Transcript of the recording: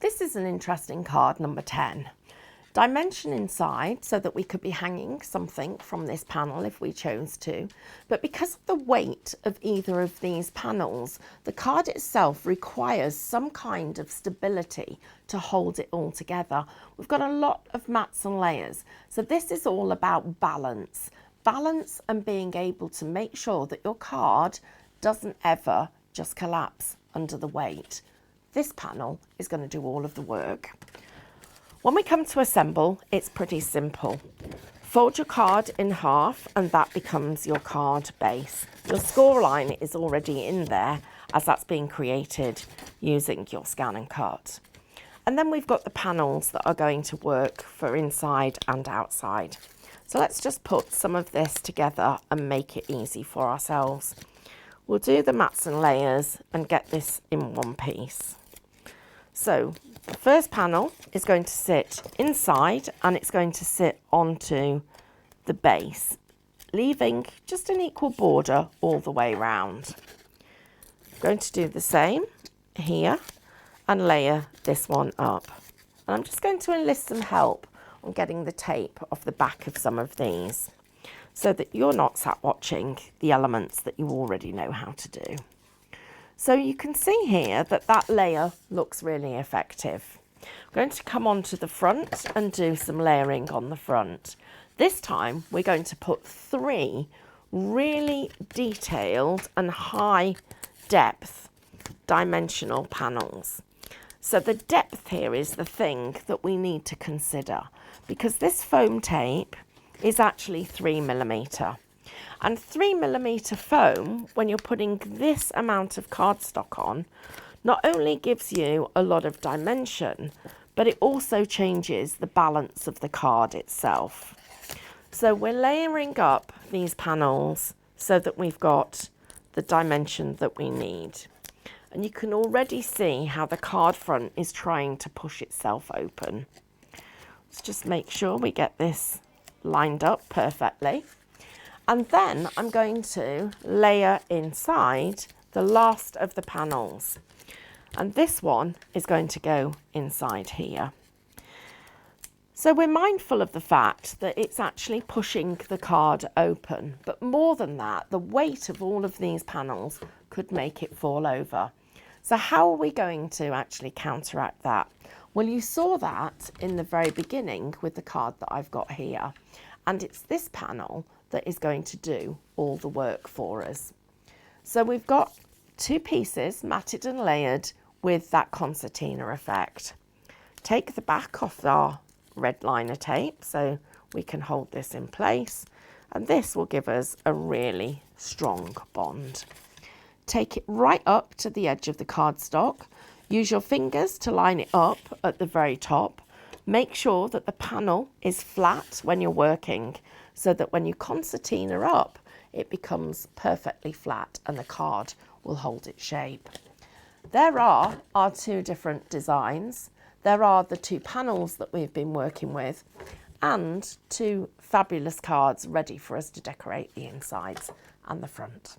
This is an interesting card, number 10. Dimension inside so that we could be hanging something from this panel if we chose to, but because of the weight of either of these panels, the card itself requires some kind of stability to hold it all together. We've got a lot of mats and layers, so this is all about balance and being able to make sure that your card doesn't ever just collapse under the weight. This panel is going to do all of the work. When we come to assemble, it's pretty simple. Fold your card in half and that becomes your card base. Your score line is already in there as that's being created using your scan and cut. And then we've got the panels that are going to work for inside and outside. So let's just put some of this together and make it easy for ourselves. We'll do the mats and layers and get this in one piece. So the first panel is going to sit inside and it's going to sit onto the base, leaving just an equal border all the way around. I'm going to do the same here and layer this one up. And I'm just going to enlist some help on getting the tape off the back of some of these so that you're not sat watching the elements that you already know how to do. So you can see here that that layer looks really effective. I'm going to come onto the front and do some layering on the front. This time we're going to put 3 really detailed and high depth dimensional panels. So the depth here is the thing that we need to consider because this foam tape is actually 3mm. And 3mm foam, when you're putting this amount of cardstock on, not only gives you a lot of dimension, but it also changes the balance of the card itself. So we're layering up these panels so that we've got the dimension that we need. And you can already see how the card front is trying to push itself open. Let's just make sure we get this lined up perfectly. And then I'm going to layer inside the last of the panels. And this one is going to go inside here. So we're mindful of the fact that it's actually pushing the card open. But more than that, the weight of all of these panels could make it fall over. So how are we going to actually counteract that? Well, you saw that in the very beginning with the card that I've got here. And it's this panel that is going to do all the work for us. So we've got 2 pieces matted and layered with that concertina effect. Take the back off our red liner tape so we can hold this in place, and this will give us a really strong bond. Take it right up to the edge of the cardstock. Use your fingers to line it up at the very top. Make sure that the panel is flat when you're working so that when you concertina up, it becomes perfectly flat and the card will hold its shape. There are our 2 different designs. There are the 2 panels that we've been working with and 2 fabulous cards ready for us to decorate the insides and the front.